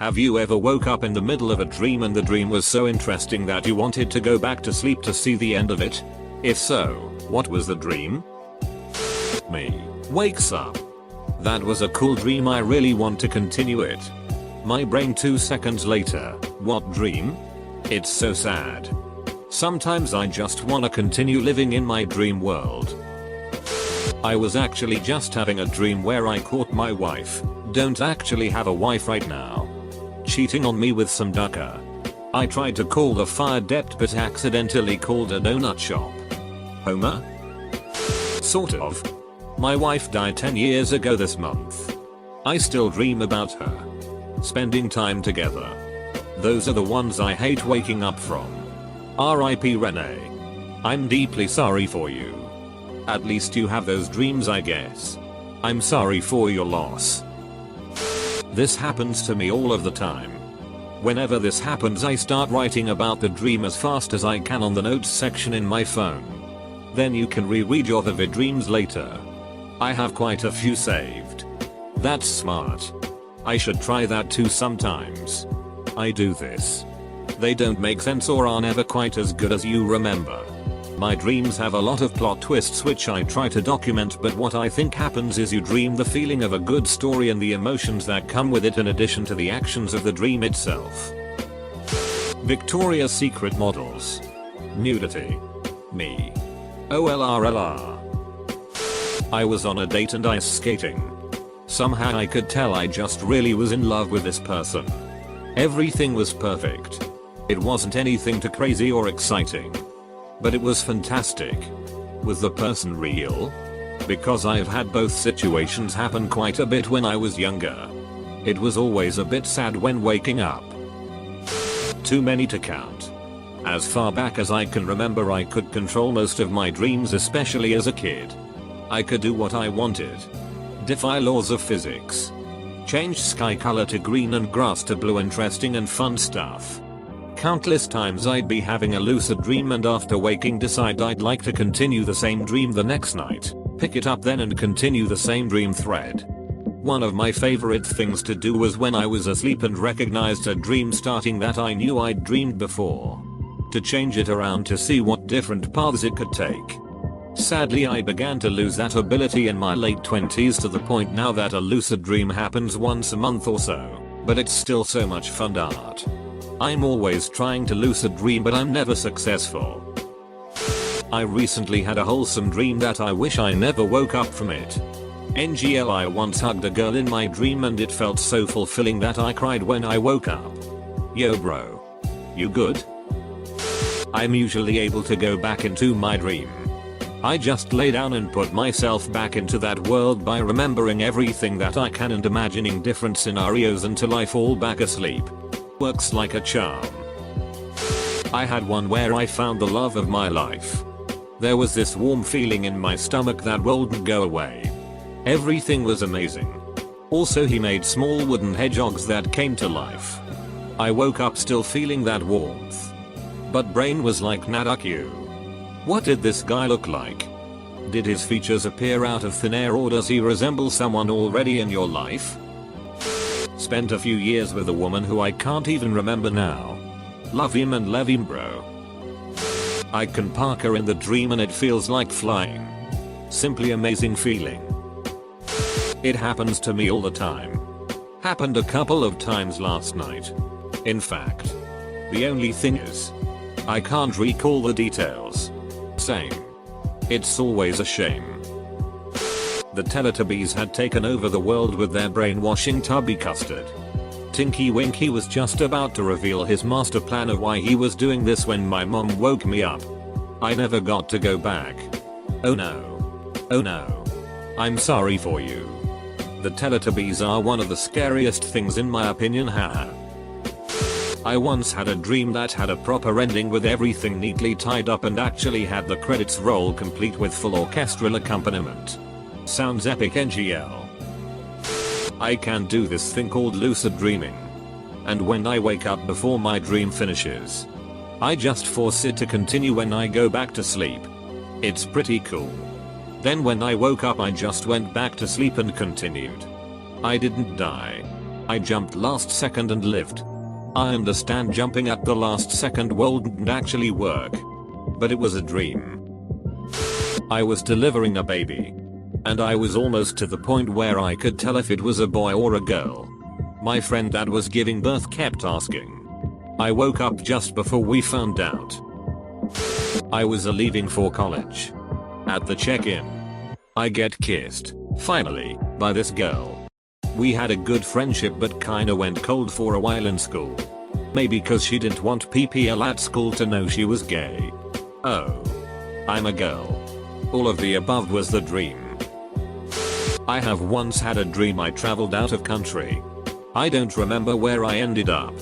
Have you ever woke up in the middle of a dream and the dream was so interesting that you wanted to go back to sleep to see the end of it? If so, what was the dream? Me. Wakes up. That was a cool dream, I really want to continue it. My brain 2 seconds later, what dream? It's so sad. Sometimes I just wanna continue living in my dream world. I was actually just having a dream where I caught my wife, don't actually have a wife right now, cheating on me with some ducker. I tried to call the fire dept but accidentally called a donut shop. Homer? Sort of. My wife died 10 years ago this month. I still dream about her. Spending time together. Those are the ones I hate waking up from. R.I.P. Renee. I'm deeply sorry for you. At least you have those dreams, I guess. I'm sorry for your loss. This happens to me all of the time. Whenever this happens, I start writing about the dream as fast as I can on the notes section in my phone. Then you can reread your vivid dreams later. I have quite a few saved. That's smart. I should try that too sometimes. I do this. They don't make sense or are never quite as good as you remember. My dreams have a lot of plot twists which I try to document, but what I think happens is you dream the feeling of a good story and the emotions that come with it in addition to the actions of the dream itself. Victoria's Secret models. Nudity. Me. OLRLR. I was on a date and ice skating. Somehow I could tell I just really was in love with this person. Everything was perfect. It wasn't anything too crazy or exciting. But it was fantastic. Was the person real? Because I've had both situations happen quite a bit when I was younger. It was always a bit sad when waking up. Too many to count. As far back as I can remember, I could control most of my dreams, especially as a kid. I could do what I wanted. Defy laws of physics. Change sky color to green and grass to blue. Interesting and fun stuff. Countless times I'd be having a lucid dream and after waking decide I'd like to continue the same dream the next night, pick it up then and continue the same dream thread. One of my favorite things to do was when I was asleep and recognized a dream starting that I knew I'd dreamed before, to change it around to see what different paths it could take. Sadly, I began to lose that ability in my late 20s to the point now that a lucid dream happens once a month or so, but it's still so much fun art. I'm always trying to lucid dream but I'm never successful. I recently had a wholesome dream that I wish I never woke up from it. NGL, I once hugged a girl in my dream and it felt so fulfilling that I cried when I woke up. Yo bro. You good? I'm usually able to go back into my dream. I just lay down and put myself back into that world by remembering everything that I can and imagining different scenarios until I fall back asleep. Works like a charm. I had one where I found the love of my life. There was this warm feeling in my stomach that wouldn't go away. Everything was amazing. Also, he made small wooden hedgehogs that came to life. I woke up still feeling that warmth. But brain was like, Nadak you. What did this guy look like? Did his features appear out of thin air or does he resemble someone already in your life? Spent a few years with a woman who I can't even remember now. Love him and leave him bro. I can park her in the dream and it feels like flying. Simply amazing feeling. It happens to me all the time. Happened a couple of times last night. In fact. The only thing is, I can't recall the details. Same. It's always a shame. The Teletubbies had taken over the world with their brainwashing tubby custard. Tinky Winky was just about to reveal his master plan of why he was doing this when my mom woke me up. I never got to go back. Oh no. Oh no. I'm sorry for you. The Teletubbies are one of the scariest things in my opinion, haha. I once had a dream that had a proper ending with everything neatly tied up and actually had the credits roll complete with full orchestral accompaniment. Sounds epic NGL. I can do this thing called lucid dreaming. And when I wake up before my dream finishes, I just force it to continue when I go back to sleep. It's pretty cool. Then when I woke up I just went back to sleep and continued. I didn't die. I jumped last second and lived. I understand jumping at the last second wouldn't actually work. But it was a dream. I was delivering a baby. And I was almost to the point where I could tell if it was a boy or a girl. My friend that was giving birth kept asking. I woke up just before we found out. I was leaving for college. At the check-in, I get kissed, finally, by this girl. We had a good friendship but kinda went cold for a while in school. Maybe cause she didn't want PPL at school to know she was gay. Oh. I'm a girl. All of the above was the dream. I have once had a dream I traveled out of country. I don't remember where I ended up.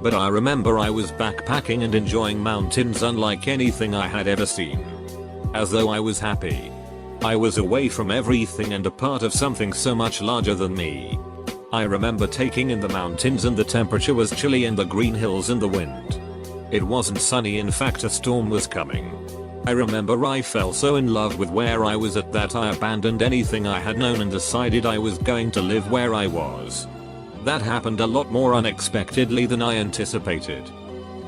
But I remember I was backpacking and enjoying mountains unlike anything I had ever seen. As though I was happy. I was away from everything and a part of something so much larger than me. I remember taking in the mountains and the temperature was chilly and the green hills and the wind. It wasn't sunny, in fact a storm was coming. I remember I fell so in love with where I was at that I abandoned anything I had known and decided I was going to live where I was. That happened a lot more unexpectedly than I anticipated.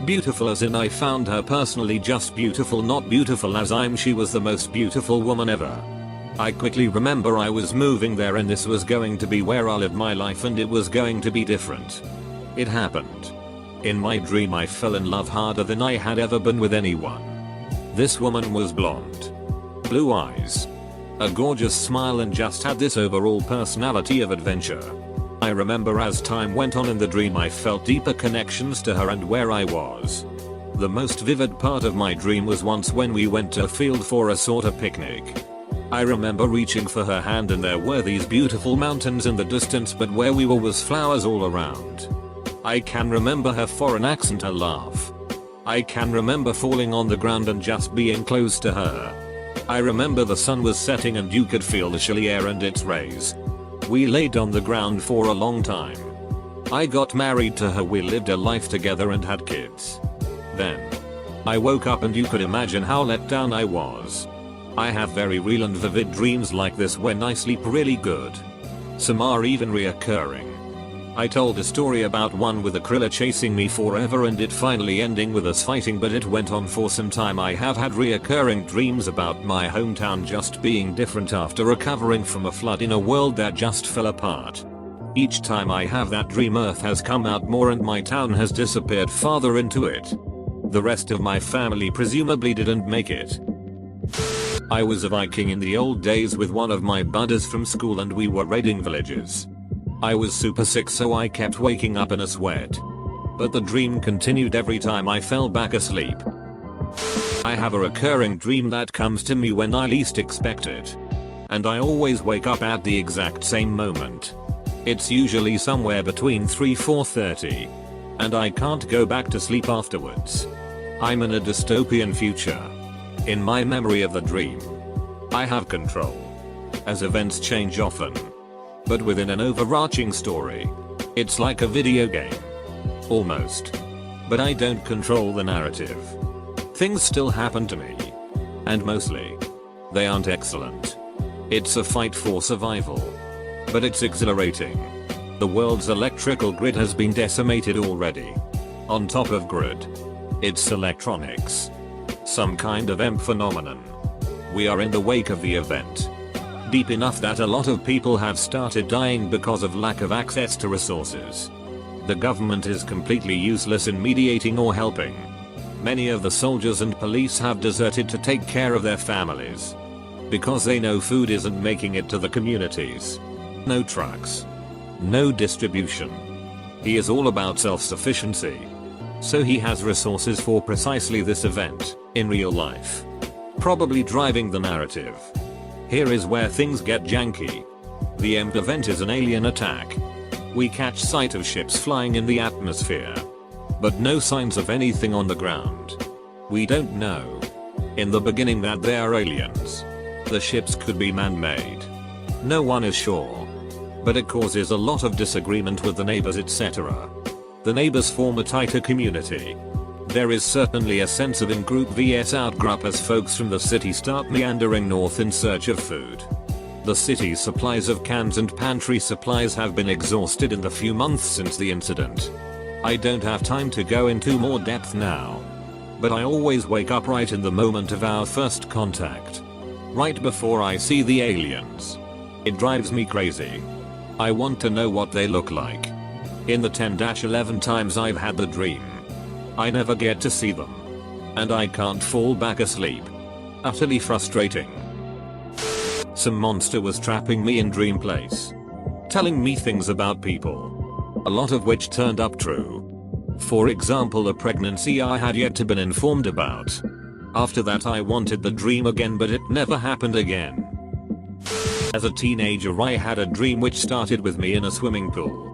Beautiful as in I found her personally just beautiful, not beautiful as she was the most beautiful woman ever. I quickly remember I was moving there and this was going to be where I lived my life and it was going to be different. It happened. In my dream I fell in love harder than I had ever been with anyone. This woman was blonde. Blue eyes. A gorgeous smile and just had this overall personality of adventure. I remember as time went on in the dream I felt deeper connections to her and where I was. The most vivid part of my dream was once when we went to a field for a sort of picnic. I remember reaching for her hand and there were these beautiful mountains in the distance but where we were was flowers all around. I can remember her foreign accent, her laugh. I can remember falling on the ground and just being close to her. I remember the sun was setting and you could feel the chilly air and its rays. We laid on the ground for a long time. I got married to her, we lived a life together and had kids. Then I woke up and you could imagine how let down I was. I have very real and vivid dreams like this when I sleep really good. Some are even reoccurring. I told a story about one with a gorilla chasing me forever and it finally ending with us fighting, but it went on for some time. I have had reoccurring dreams about my hometown just being different after recovering from a flood in a world that just fell apart. Each time I have that dream, Earth has come out more and my town has disappeared farther into it. The rest of my family presumably didn't make it. I was a Viking in the old days with one of my buddies from school and we were raiding villages. I was super sick so I kept waking up in a sweat. But the dream continued every time I fell back asleep. I have a recurring dream that comes to me when I least expect it. And I always wake up at the exact same moment. It's usually somewhere between 3-4:30. And I can't go back to sleep afterwards. I'm in a dystopian future. In my memory of the dream, I have control. As events change often. But within an overarching story. It's like a video game. Almost. But I don't control the narrative. Things still happen to me. And mostly, they aren't excellent. It's a fight for survival. But it's exhilarating. The world's electrical grid has been decimated already. On top of grid, it's electronics. Some kind of EMP phenomenon. We are in the wake of the event. Deep enough that a lot of people have started dying because of lack of access to resources. The government is completely useless in mediating or helping. Many of the soldiers and police have deserted to take care of their families. Because they know food isn't making it to the communities. No trucks. No distribution. He is all about self-sufficiency. So he has resources for precisely this event, in real life. Probably driving the narrative. Here is where things get janky. The EMP event is an alien attack. We catch sight of ships flying in the atmosphere. But no signs of anything on the ground. We don't know. In the beginning that they are aliens. The ships could be man-made. No one is sure. But it causes a lot of disagreement with the neighbors, etc. The neighbors form a tighter community. There is certainly a sense of in-group vs out-group as folks from the city start meandering north in search of food. The city's supplies of cans and pantry supplies have been exhausted in the few months since the incident. I don't have time to go into more depth now. But I always wake up right in the moment of our first contact. Right before I see the aliens. It drives me crazy. I want to know what they look like. In the 10-11 times I've had the dream, I never get to see them. And I can't fall back asleep. Utterly frustrating. Some monster was trapping me in dream place. Telling me things about people. A lot of which turned up true. For example, a pregnancy I had yet to been informed about. After that I wanted the dream again, but it never happened again. As a teenager I had a dream which started with me in a swimming pool.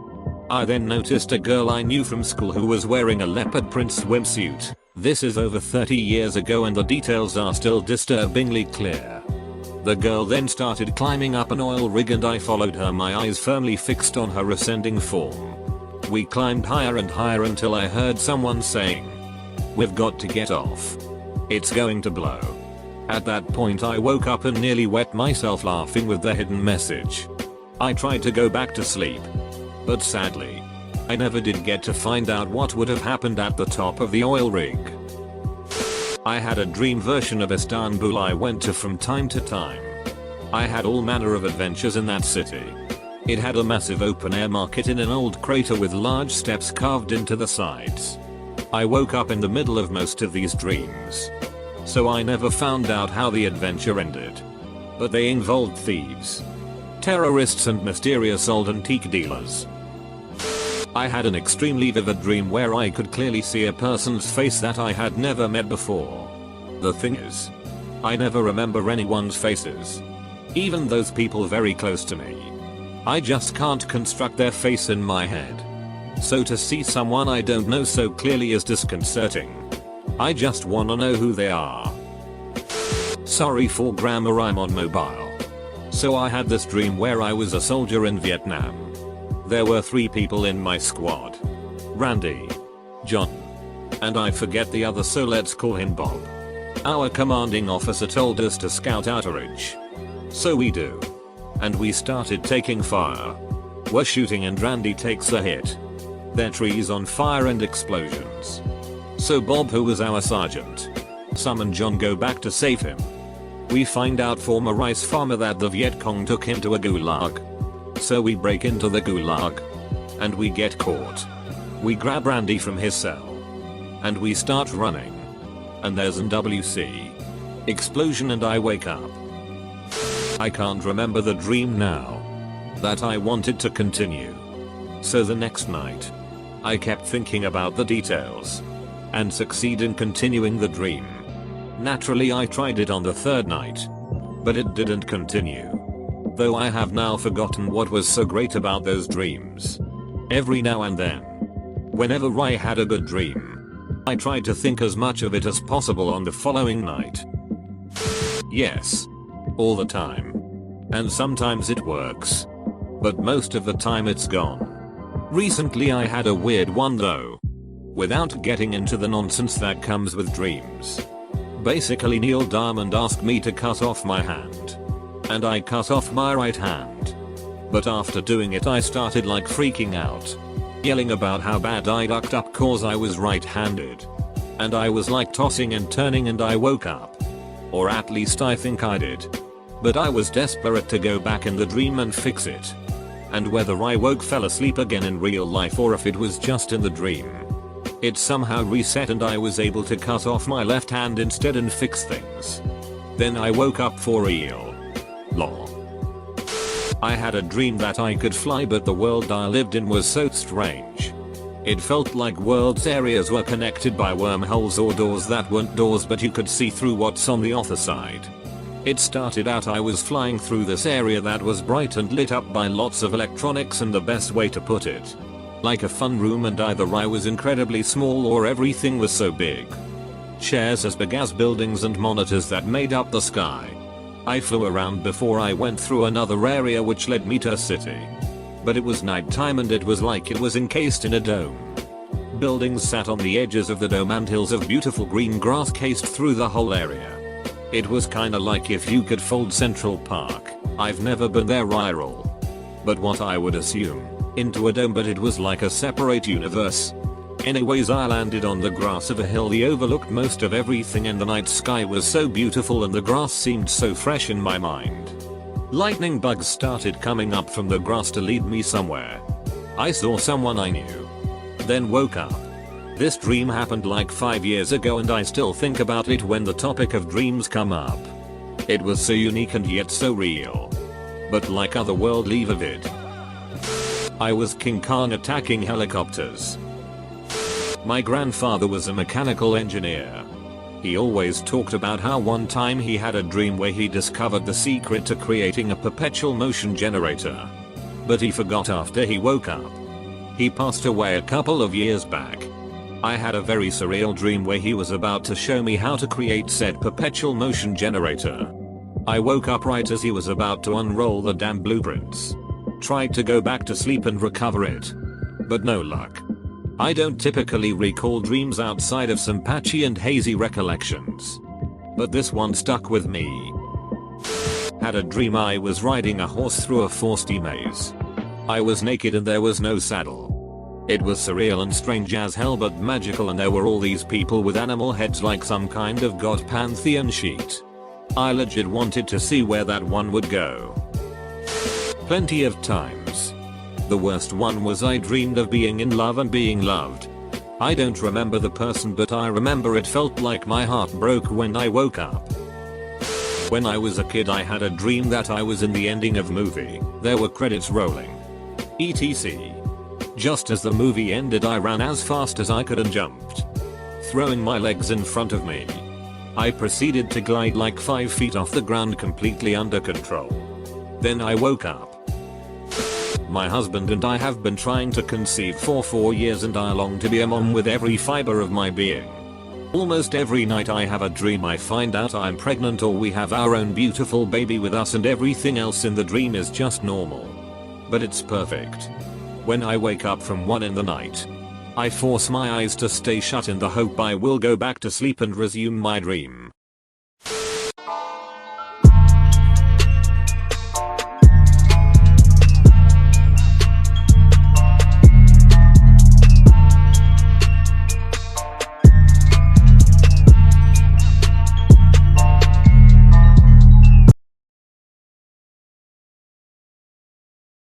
I then noticed a girl I knew from school who was wearing a leopard print swimsuit. This is over 30 years ago and the details are still disturbingly clear. The girl then started climbing up an oil rig and I followed her, my eyes firmly fixed on her ascending form. We climbed higher and higher until I heard someone saying, "We've got to get off. It's going to blow." At that point I woke up and nearly wet myself laughing with the hidden message. I tried to go back to sleep. But sadly, I never did get to find out what would have happened at the top of the oil rig. I had a dream version of Istanbul I went to from time to time. I had all manner of adventures in that city. It had a massive open air market in an old crater with large steps carved into the sides. I woke up in the middle of most of these dreams. So I never found out how the adventure ended. But they involved thieves, terrorists and mysterious old antique dealers. I had an extremely vivid dream where I could clearly see a person's face that I had never met before. The thing is, I never remember anyone's faces. Even those people very close to me. I just can't construct their face in my head. So to see someone I don't know so clearly is disconcerting. I just wanna know who they are. Sorry for grammar, I'm on mobile. So I had this dream where I was a soldier in Vietnam. There were 3 people in my squad. Randy, John, and I forget the other, so let's call him Bob. Our commanding officer told us to scout out a ridge. So we do. And we started taking fire. We're shooting and Randy takes a hit. Their trees on fire and explosions. So Bob, who was our sergeant, Sam and John go back to save him. We find out from a rice farmer that the Viet Cong took him to a gulag. So we break into the gulag. And we get caught. We grab Randy from his cell. And we start running. And there's an WC explosion and I wake up. I can't remember the dream now. That I wanted to continue. So the next night, I kept thinking about the details. And succeed in continuing the dream. Naturally I tried it on the 3rd night. But it didn't continue. Though I have now forgotten what was so great about those dreams. Every now and then, whenever I had a good dream, I tried to think as much of it as possible on the following night. Yes. All the time. And sometimes it works. But most of the time it's gone. Recently I had a weird one though. Without getting into the nonsense that comes with dreams. Basically Neil Diamond asked me to cut off my hand. And I cut off my right hand. But after doing it I started like freaking out. Yelling about how bad I ducked up cause I was right-handed. And I was like tossing and turning and I woke up. Or at least I think I did. But I was desperate to go back in the dream and fix it. And whether I fell asleep again in real life or if it was just in the dream, it somehow reset and I was able to cut off my left hand instead and fix things. Then I woke up for real. Lol. I had a dream that I could fly, but the world I lived in was so strange. It felt like world's areas were connected by wormholes or doors that weren't doors, but you could see through what's on the other side. It started out I was flying through this area that was bright and lit up by lots of electronics, and the best way to put it, like a fun room, and either I was incredibly small or everything was so big. Chairs as big as buildings and monitors that made up the sky. I flew around before I went through another area which led me to a city. But it was nighttime and it was like it was encased in a dome. Buildings sat on the edges of the dome and hills of beautiful green grass cased through the whole area. It was kinda like if you could fold Central Park I've never been there viral. But what I would assume, into a dome, but it was like a separate universe. Anyways, I landed on the grass of a hill that overlooked most of everything, and the night sky was so beautiful and the grass seemed so fresh in my mind. Lightning bugs started coming up from the grass to lead me somewhere. I saw someone I knew. Then woke up. This dream happened like 5 years ago and I still think about it when the topic of dreams come up. It was so unique and yet so real. But like otherworldly vivid. I was King Kong attacking helicopters. My grandfather was a mechanical engineer. He always talked about how one time he had a dream where he discovered the secret to creating a perpetual motion generator. But he forgot after he woke up. He passed away a couple of years back. I had a very surreal dream where he was about to show me how to create said perpetual motion generator. I woke up right as he was about to unroll the damn blueprints. Tried to go back to sleep and recover it. But no luck. I don't typically recall dreams outside of some patchy and hazy recollections. But this one stuck with me. Had a dream I was riding a horse through a frosty maze. I was naked and there was no saddle. It was surreal and strange as hell but magical, and there were all these people with animal heads like some kind of god pantheon sheet. I legit wanted to see where that one would go. Plenty of times. The worst one was I dreamed of being in love and being loved. I don't remember the person, but I remember it felt like my heart broke when I woke up. When I was a kid I had a dream that I was in the ending of movie, there were credits rolling. etc. Just as the movie ended I ran as fast as I could and jumped, throwing my legs in front of me. I proceeded to glide like 5 feet off the ground completely under control. Then I woke up. My husband and I have been trying to conceive for 4 years and I long to be a mom with every fiber of my being. Almost every night I have a dream I find out I'm pregnant or we have our own beautiful baby with us, and everything else in the dream is just normal. But it's perfect. When I wake up from one in the night, I force my eyes to stay shut in the hope I will go back to sleep and resume my dream.